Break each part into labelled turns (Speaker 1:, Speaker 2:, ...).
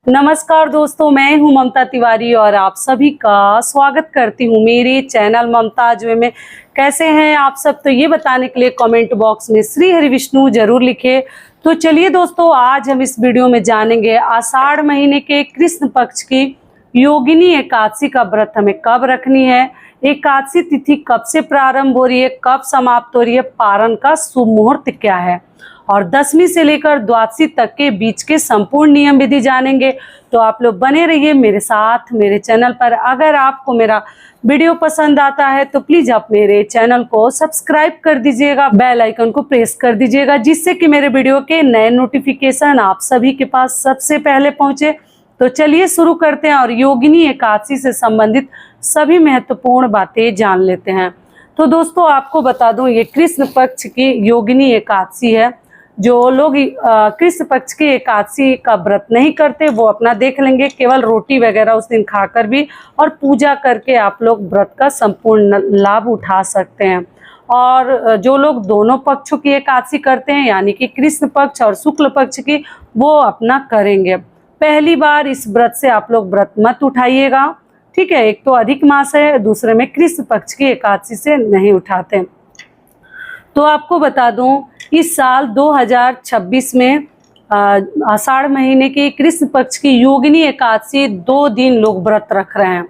Speaker 1: नमस्कार दोस्तों, मैं हूं ममता तिवारी और आप सभी का स्वागत करती हूं मेरे चैनल ममताज में। कैसे हैं आप सब, तो ये बताने के लिए कमेंट बॉक्स में श्री हरि विष्णु जरूर लिखे। तो चलिए दोस्तों, आज हम इस वीडियो में जानेंगे आषाढ़ महीने के कृष्ण पक्ष की योगिनी एकादशी का व्रत हमें कब रखनी है, एकादशी तिथि कब से प्रारंभ हो रही है, कब समाप्त हो रही है, पारण का शुभ मुहूर्त क्या है और दसवीं से लेकर द्वादशी तक के बीच के संपूर्ण नियम विधि जानेंगे। तो आप लोग बने रहिए मेरे साथ मेरे चैनल पर। अगर आपको मेरा वीडियो पसंद आता है तो प्लीज आप मेरे चैनल को सब्सक्राइब कर दीजिएगा, बेल आइकन को प्रेस कर दीजिएगा, जिससे कि मेरे वीडियो के नए नोटिफिकेशन आप सभी के पास सबसे पहले पहुंचे। तो चलिए शुरू करते हैं और योगिनी एकादशी से संबंधित सभी महत्वपूर्ण बातें जान लेते हैं। तो दोस्तों, आपको बता दूं, ये कृष्ण पक्ष की योगिनी एकादशी है। जो लोग कृष्ण पक्ष की एकादशी का व्रत नहीं करते वो अपना देख लेंगे, केवल रोटी वगैरह उस दिन खाकर भी और पूजा करके आप लोग व्रत का संपूर्ण लाभ उठा सकते हैं। और जो लोग दोनों पक्षों की एकादशी करते हैं, यानी कि कृष्ण पक्ष और शुक्ल पक्ष की, वो अपना करेंगे। पहली बार इस व्रत से आप लोग व्रत मत उठाइएगा, ठीक है। एक तो अधिक मास है, दूसरे में कृष्ण पक्ष की एकादशी से नहीं उठाते। तो आपको बता दूं, इस साल 2026 में आषाढ़ महीने की कृष्ण पक्ष की योगिनी एकादशी 2 दिन लोग व्रत रख रहे हैं।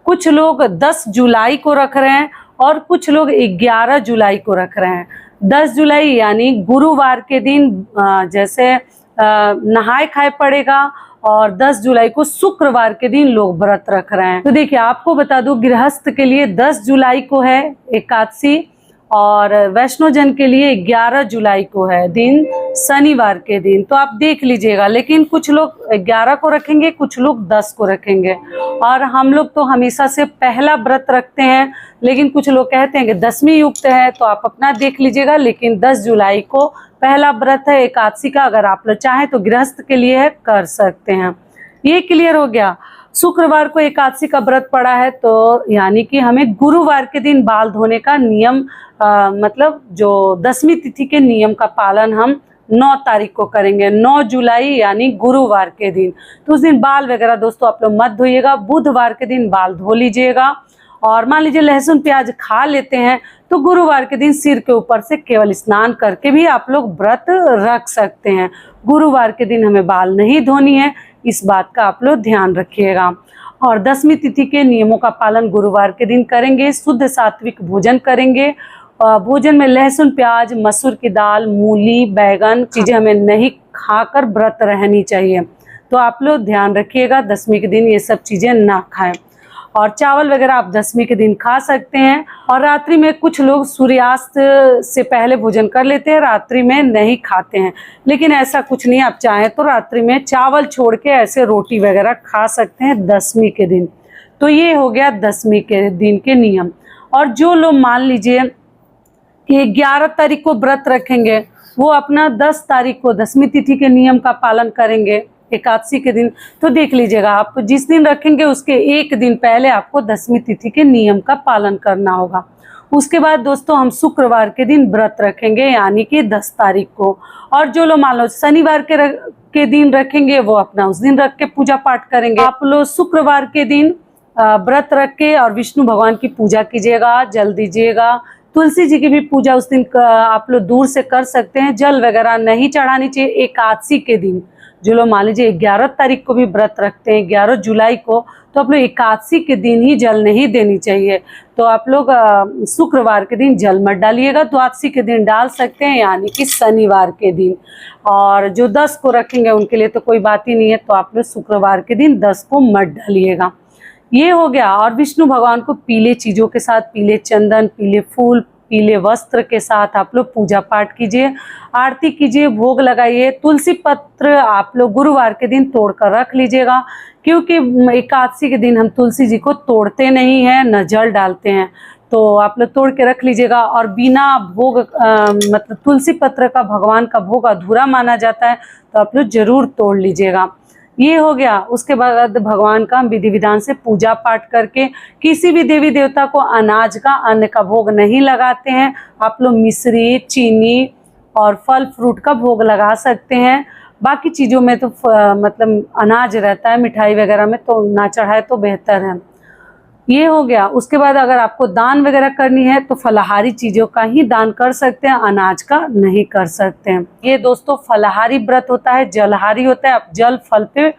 Speaker 1: कुछ लोग 10 जुलाई को रख रहे हैं और कुछ लोग 11 जुलाई को रख रहे हैं। 10 जुलाई यानी गुरुवार के दिन जैसे नहाय खाए पड़ेगा और 10 जुलाई को शुक्रवार के दिन लोग व्रत रख रहे हैं। तो देखिए, आपको बता दूं, गृहस्थ के लिए 10 जुलाई को है एकादशी और वैष्णव जन के लिए 11 जुलाई को है, दिन शनिवार के दिन। तो आप देख लीजिएगा, लेकिन कुछ लोग 11 को रखेंगे, कुछ लोग 10 को रखेंगे। और हम लोग तो हमेशा से पहला व्रत रखते हैं, लेकिन कुछ लोग कहते हैं कि 10वीं युक्त है, तो आप अपना देख लीजिएगा। लेकिन 10 जुलाई को पहला व्रत है एकादशी का। अगर आप लोग चाहें तो गृहस्थ के लिए है, कर सकते हैं। ये क्लियर हो गया। शुक्रवार को एकादशी का व्रत पड़ा है, तो यानी कि हमें गुरुवार के दिन बाल धोने का नियम मतलब जो 10वीं तिथि के नियम का पालन हम 9 तारीख को करेंगे, 9 जुलाई यानी गुरुवार के दिन। तो उस दिन बाल वगैरह दोस्तों आप लोग मत धोइएगा, बुधवार के दिन बाल धो लीजिएगा। और मान लीजिए लहसुन प्याज खा लेते हैं तो गुरुवार के दिन सिर के ऊपर से केवल स्नान करके भी आप लोग व्रत रख सकते हैं। गुरुवार के दिन हमें बाल नहीं धोनी है, इस बात का आप लोग ध्यान रखिएगा। और 10वीं तिथि के नियमों का पालन गुरुवार के दिन करेंगे। शुद्ध सात्विक भोजन करेंगे। भोजन में लहसुन प्याज, मसूर की दाल, मूली, बैगन चीजें हमें नहीं खाकर व्रत रहनी चाहिए। तो आप लोग ध्यान रखिएगा, 10वीं के दिन ये सब चीजें ना खाएं। और चावल वगैरह आप 10वीं के दिन खा सकते हैं। और रात्रि में कुछ लोग सूर्यास्त से पहले भोजन कर लेते हैं, रात्रि में नहीं खाते हैं, लेकिन ऐसा कुछ नहीं। आप चाहें तो रात्रि में चावल छोड़ के ऐसे रोटी वगैरह खा सकते हैं 10वीं के दिन। तो ये हो गया 10वीं के दिन के नियम। और जो लोग मान लीजिए कि 11 तारीख को व्रत रखेंगे, वो अपना 10 तारीख को 10वीं तिथि के नियम का पालन करेंगे एकादशी के दिन। तो देख लीजिएगा, आप जिस दिन रखेंगे उसके एक दिन पहले आपको 10वीं तिथि के नियम का पालन करना होगा। उसके बाद दोस्तों हम शुक्रवार के दिन व्रत रखेंगे, यानी कि 10 तारीख को। और जो लोग मान लो शनिवार के दिन रखेंगे, वो अपना उस दिन रख के पूजा पाठ करेंगे। आप लोग शुक्रवार के दिन व्रत रख के और विष्णु भगवान की पूजा कीजिएगा, जल दीजिएगा। तुलसी जी की भी पूजा उस दिन आप लोग दूर से कर सकते हैं, जल वगैरह नहीं चढ़ानी चाहिए एकादशी के दिन। जो लोग मान लीजिए 11 तारीख को भी व्रत रखते हैं, 11 जुलाई को, तो आप लोग एकादशी के दिन ही जल नहीं देनी चाहिए। तो आप लोग शुक्रवार के दिन जल मत डालिएगा, द्वादशी के दिन डाल सकते हैं, यानी कि शनिवार के दिन। और जो 10 को रखेंगे उनके लिए तो कोई बात ही नहीं है, तो आप लोग शुक्रवार के दिन 10 को मत डालिएगा। ये हो गया। और विष्णु भगवान को पीले चीज़ों के साथ, पीले चंदन, पीले फूल, पीले वस्त्र के साथ आप लोग पूजा पाठ कीजिए, आरती कीजिए, भोग लगाइए। तुलसी पत्र आप लोग गुरुवार के दिन तोड़कर रख लीजिएगा, क्योंकि एकादशी के दिन हम तुलसी जी को तोड़ते नहीं हैं, न जल डालते हैं। तो आप लोग तोड़ के रख लीजिएगा। और बिना भोग मतलब तुलसी पत्र का भगवान का भोग अधूरा माना जाता है, तो आप लोग जरूर तोड़ लीजिएगा। ये हो गया। उसके बाद भगवान का विधि विधान से पूजा पाठ करके, किसी भी देवी देवता को अनाज का, अन्न का भोग नहीं लगाते हैं। आप लोग मिश्री, चीनी और फल फ्रूट का भोग लगा सकते हैं। बाकी चीज़ों में तो मतलब अनाज रहता है, मिठाई वगैरह में तो ना चढ़ाए तो बेहतर है। ये हो गया। उसके बाद अगर आपको दान वगैरह करनी है तो फलाहारी चीज़ों का ही दान कर सकते हैं, अनाज का नहीं कर सकते हैं। ये दोस्तों फलाहारी व्रत होता है, जलहारी होता है। आप जल फल पे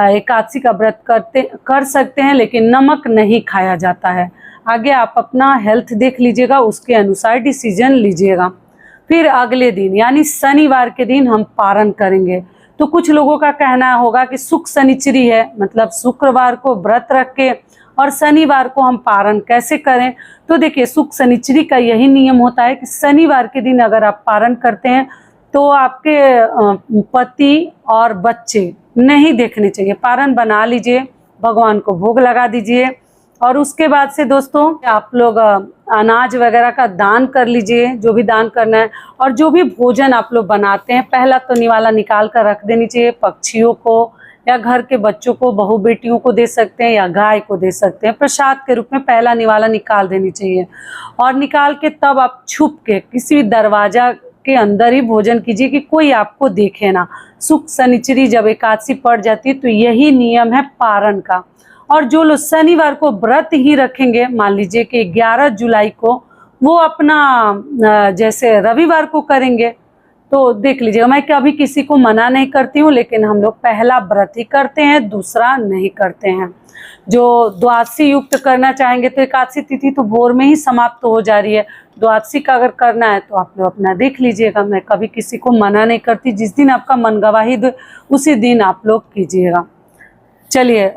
Speaker 1: एकादशी का व्रत कर सकते हैं, लेकिन नमक नहीं खाया जाता है। आगे आप अपना हेल्थ देख लीजिएगा, उसके अनुसार डिसीजन लीजिएगा। फिर अगले दिन यानी शनिवार के दिन हम पारण करेंगे। तो कुछ लोगों का कहना होगा कि शुक्र शनिचरी है, मतलब शुक्रवार को व्रत रख के और शनिवार को हम पारण कैसे करें। तो देखिए, शुक्र शनिचरी का यही नियम होता है कि शनिवार के दिन अगर आप पारण करते हैं तो आपके पति और बच्चे नहीं देखने चाहिए। पारण बना लीजिए, भगवान को भोग लगा दीजिए और उसके बाद से दोस्तों आप लोग अनाज वगैरह का दान कर लीजिए, जो भी दान करना है। और जो भी भोजन आप लोग बनाते हैं, पहला तो निवाला निकाल कर रख देनी चाहिए। पक्षियों को या घर के बच्चों को, बहू बेटियों को दे सकते हैं या गाय को दे सकते हैं। प्रसाद के रूप में पहला निवाला निकाल देनी चाहिए और निकाल के तब आप छुप के किसी भी दरवाजा के अंदर ही भोजन कीजिए कि कोई आपको देखे ना। शुक्र शनिचरी जब एकादशी पड़ जाती है तो यही नियम है पारण का। और जो लोग शनिवार को व्रत ही रखेंगे, मान लीजिए कि 11 जुलाई को वो अपना जैसे रविवार को करेंगे, तो देख लीजिएगा। मैं कभी किसी को मना नहीं करती हूँ, लेकिन हम लोग पहला व्रत ही करते हैं, दूसरा नहीं करते हैं। जो द्वादशी युक्त करना चाहेंगे तो एकादशी तिथि तो भोर में ही समाप्त हो जा रही है। द्वादशी का अगर करना है तो आप लोग अपना देख लीजिएगा। मैं कभी किसी को मना नहीं करती, जिस दिन आपका मन गवाही दे उसी दिन आप लोग कीजिएगा। चलिए,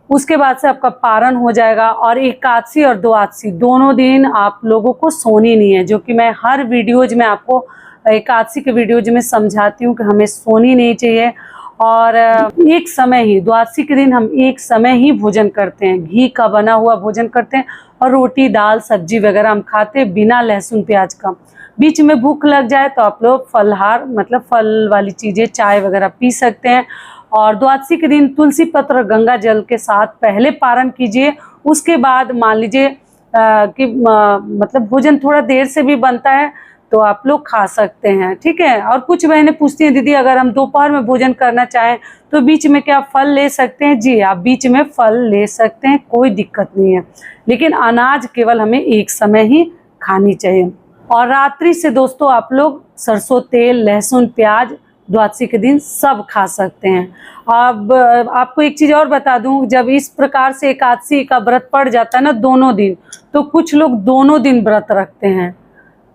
Speaker 1: उसके बाद से आपका पारण हो जाएगा। और एकादशी और द्वादशी दोनों दिन आप लोगों को सोनी नहीं है, जो कि मैं हर वीडियोज में आपको एकादशी के वीडियोज में समझाती हूँ कि हमें सोनी नहीं चाहिए। और एक समय ही द्वादशी के दिन हम एक समय ही भोजन करते हैं, घी का बना हुआ भोजन करते हैं और रोटी दाल सब्जी वगैरह हम खाते हैं बिना लहसुन प्याज का। बीच में भूख लग जाए तो आप लोग फलहार मतलब फल वाली चीज़ें, चाय वगैरह पी सकते हैं। और द्वादशी के दिन तुलसी पत्र और गंगा जल के साथ पहले पारण कीजिए। उसके बाद मान लीजिए कि मतलब भोजन थोड़ा देर से भी बनता है तो आप लोग खा सकते हैं, ठीक है। और कुछ बहनें पूछती हैं, दीदी अगर हम दोपहर में भोजन करना चाहें तो बीच में क्या फल ले सकते हैं? जी, आप बीच में फल ले सकते हैं, कोई दिक्कत नहीं है, लेकिन अनाज केवल हमें एक समय ही खानी चाहिए। और रात्रि से दोस्तों आप लोग सरसों तेल, लहसुन, प्याज द्वादशी के दिन सब खा सकते हैं। अब आपको एक चीज़ और बता दूं, जब इस प्रकार से एकादशी का व्रत पड़ जाता है ना दोनों दिन, तो कुछ लोग दोनों दिन व्रत रखते हैं।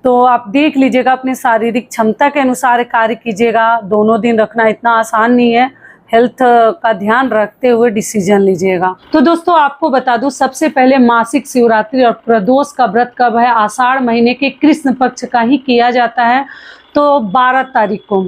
Speaker 1: तो आप देख लीजिएगा, अपने शारीरिक क्षमता के अनुसार कार्य कीजिएगा। दोनों दिन रखना इतना आसान नहीं है, हेल्थ का ध्यान रखते हुए डिसीजन लीजिएगा। तो दोस्तों आपको बता दूं, सबसे पहले मासिक शिवरात्रि और प्रदोष का व्रत कब है? आषाढ़ महीने के कृष्ण पक्ष का ही किया जाता है। तो 12 तारीख को,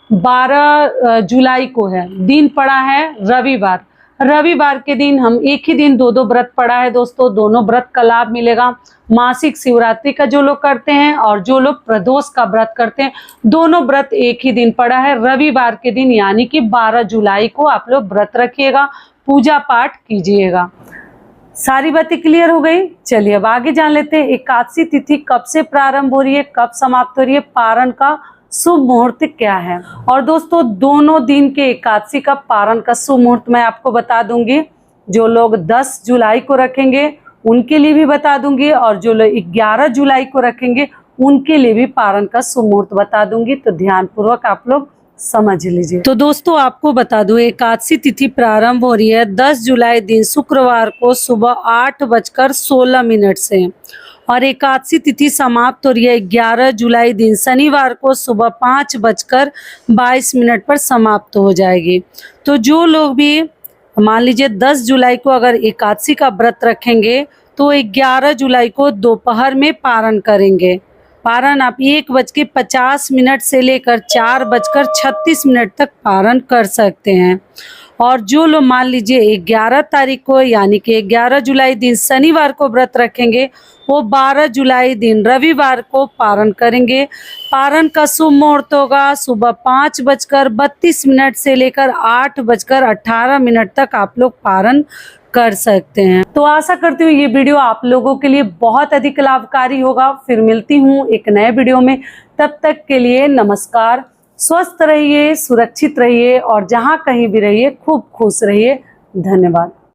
Speaker 1: 12 जुलाई को है, दिन पड़ा है रविवार। रविवार के दिन हम एक ही दिन दो व्रत पड़ा है दोस्तों, दोनों व्रत का लाभ मिलेगा। मासिक शिवरात्रि का जो लोग करते हैं और जो लोग प्रदोष का व्रत करते हैं, दोनों व्रत एक ही दिन पड़ा है रविवार के दिन, यानी कि 12 जुलाई को आप लोग व्रत रखिएगा, पूजा पाठ कीजिएगा। सारी बातें क्लियर हो गई। चलिए अब आगे जान लेते हैं एकादशी तिथि कब से प्रारंभ हो रही है, कब समाप्त हो रही है, पारण का शुभ मुहूर्त क्या है। और दोस्तों दोनों दिन के एकादशी का पारण का शुभ मुहूर्त मैं आपको बता दूंगी। जो लोग 10 जुलाई को रखेंगे उनके लिए भी बता दूंगी, और जो लोग 11 जुलाई को रखेंगे उनके लिए भी पारण का शुभ मुहूर्त बता दूंगी। तो ध्यान पूर्वक आप लोग समझ लीजिए। तो दोस्तों आपको बता दूं, एकादशी तिथि प्रारंभ हो रही है 10 जुलाई दिन शुक्रवार को सुबह 8:16 से, और एकादशी तिथि समाप्त हो रही है 11 जुलाई दिन शनिवार को सुबह 5:22 पर समाप्त हो जाएगी। तो जो लोग भी मान लीजिए 10 जुलाई को अगर एकादशी का व्रत रखेंगे तो 11 जुलाई को दोपहर में पारण करेंगे। पारण आप 1:50 से लेकर 4:36 तक पारण कर सकते हैं। और जो लोग मान लीजिए 11 तारीख को यानी कि 11 जुलाई दिन शनिवार को व्रत रखेंगे, वो 12 जुलाई दिन रविवार को पारण करेंगे। पारण का शुभ मुहूर्त होगा सुबह 5:32 से लेकर 8:18 तक आप लोग पारण कर सकते हैं। तो आशा करती हूँ ये वीडियो आप लोगों के लिए बहुत अधिक लाभकारी होगा। फिर मिलती हूँ एक नए वीडियो में, तब तक के लिए नमस्कार। स्वस्थ रहिए, सुरक्षित रहिए और जहाँ कहीं भी रहिए खूब खुश रहिए। धन्यवाद।